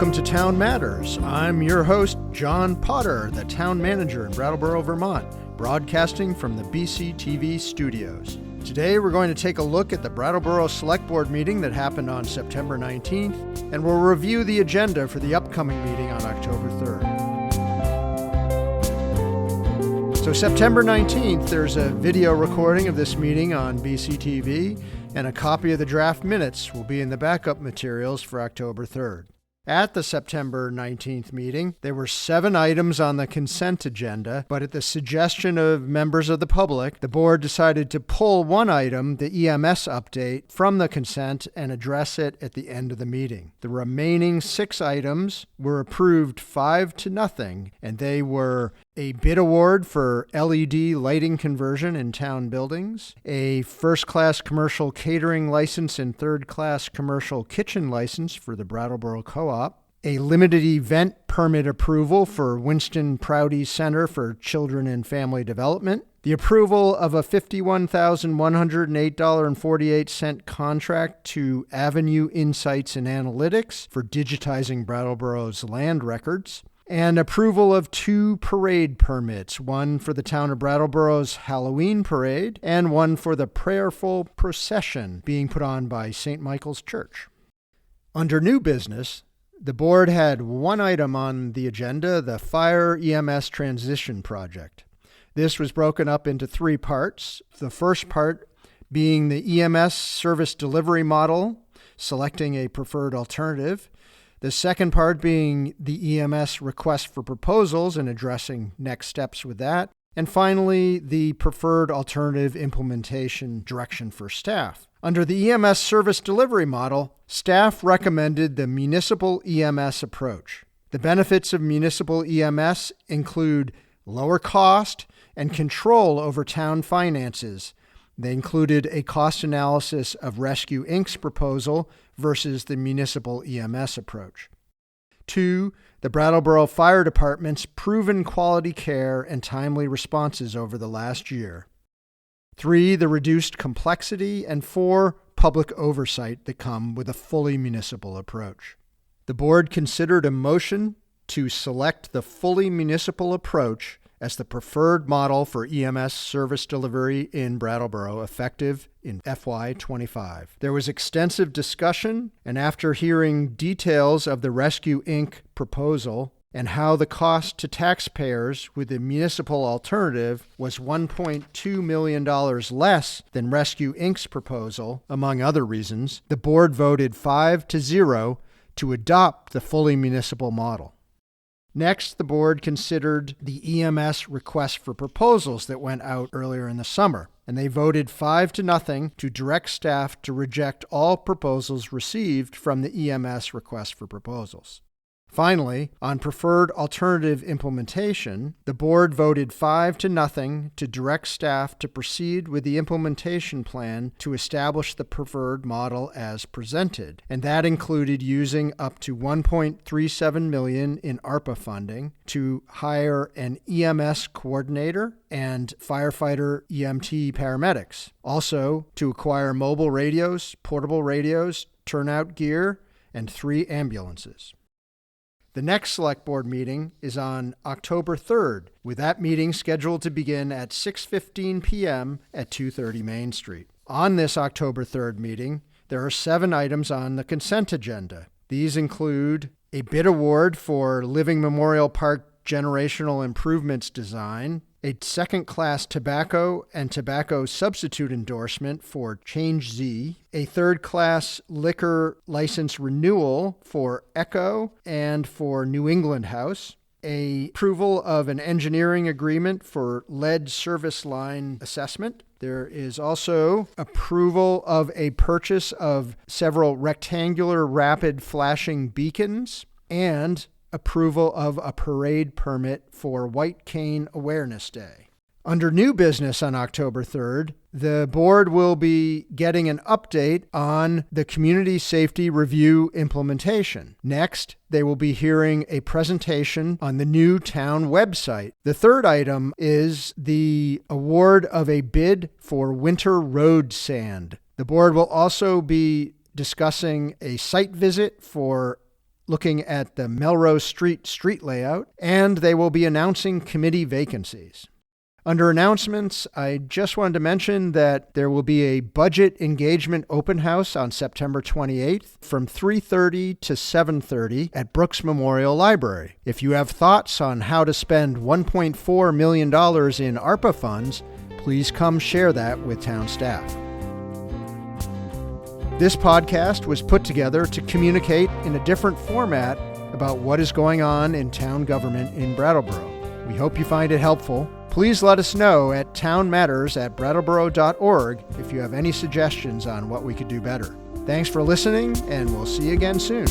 Welcome to Town Matters. I'm your host, John Potter, the town manager in Brattleboro, Vermont, broadcasting from the BCTV studios. Today we're going to take a look at the Brattleboro Selectboard meeting that happened on September 19th, and we'll review the agenda for the upcoming meeting on October 3rd. So September 19th, there's a video recording of this meeting on BCTV, and a copy of the draft minutes will be in the backup materials for October 3rd. At the September 19th meeting, there were 7 items on the consent agenda, but at the suggestion of members of the public, the board decided to pull one item, the EMS update, from the consent and address it at the end of the meeting. The remaining 6 items were approved 5-0, and they were a bid award for LED lighting conversion in town buildings, a first-class commercial catering license and third-class commercial kitchen license for the Brattleboro Co-op, a limited event permit approval for Winston Prouty Center for Children and Family Development, the approval of a $51,108.48 contract to Avenue Insights and Analytics for digitizing Brattleboro's land records, and approval of 2 parade permits, one for the town of Brattleboro's Halloween parade and one for the prayerful procession being put on by St. Michael's Church. Under new business, the board had one item on the agenda, the Fire EMS Transition Project. This was broken up into 3 parts. The first part being the EMS service delivery model, selecting a preferred alternative. The second part being the EMS request for proposals and addressing next steps with that. And finally, the preferred alternative implementation direction for staff. Under the EMS service delivery model, staff recommended the municipal EMS approach. The benefits of municipal EMS include lower cost and control over town finances. They included a cost analysis of Rescue Inc.'s proposal versus the municipal EMS approach. 2, the Brattleboro Fire Department's proven quality care and timely responses over the last year. 3, the reduced complexity, and 4, public oversight that come with a fully municipal approach. The board considered a motion to select the fully municipal approach as the preferred model for EMS service delivery in Brattleboro, effective in FY25. There was extensive discussion, and after hearing details of the Rescue Inc. proposal and how the cost to taxpayers with the municipal alternative was $1.2 million less than Rescue Inc.'s proposal, among other reasons, the board voted 5-0 to adopt the fully municipal model. Next, the board considered the EMS request for proposals that went out earlier in the summer, and they voted 5-0 to direct staff to reject all proposals received from the EMS request for proposals. Finally, on preferred alternative implementation, the board voted 5-0 to direct staff to proceed with the implementation plan to establish the preferred model as presented, and that included using up to $1.37 million in ARPA funding to hire an EMS coordinator and firefighter EMT paramedics. Also, to acquire mobile radios, portable radios, turnout gear, and 3 ambulances. The next Select Board meeting is on October 3rd, with that meeting scheduled to begin at 6:15 p.m. at 230 Main Street. On this October 3rd meeting, there are 7 items on the consent agenda. These include a bid award for Living Memorial Park generational improvements design, a second-class tobacco and tobacco substitute endorsement for Change Z, a third-class liquor license renewal for Echo and for New England House, a approval of an engineering agreement for lead service line assessment. There is also approval of a purchase of several rectangular rapid flashing beacons and approval of a parade permit for White Cane Awareness Day. Under new business on October 3rd, the board will be getting an update on the Community Safety Review implementation. Next, they will be hearing a presentation on the new town website. The third item is the award of a bid for winter road sand. The board will also be discussing a site visit for looking at the Melrose street layout, and they will be announcing committee vacancies. Under announcements, I just wanted to mention that there will be a budget engagement open house on September 28th from 3:30 to 7:30 at Brooks Memorial Library. If you have thoughts on how to spend $1.4 million in ARPA funds, please come share that with town staff. This podcast was put together to communicate in a different format about what is going on in town government in Brattleboro. We hope you find it helpful. Please let us know at townmatters@brattleboro.org if you have any suggestions on what we could do better. Thanks for listening, and we'll see you again soon.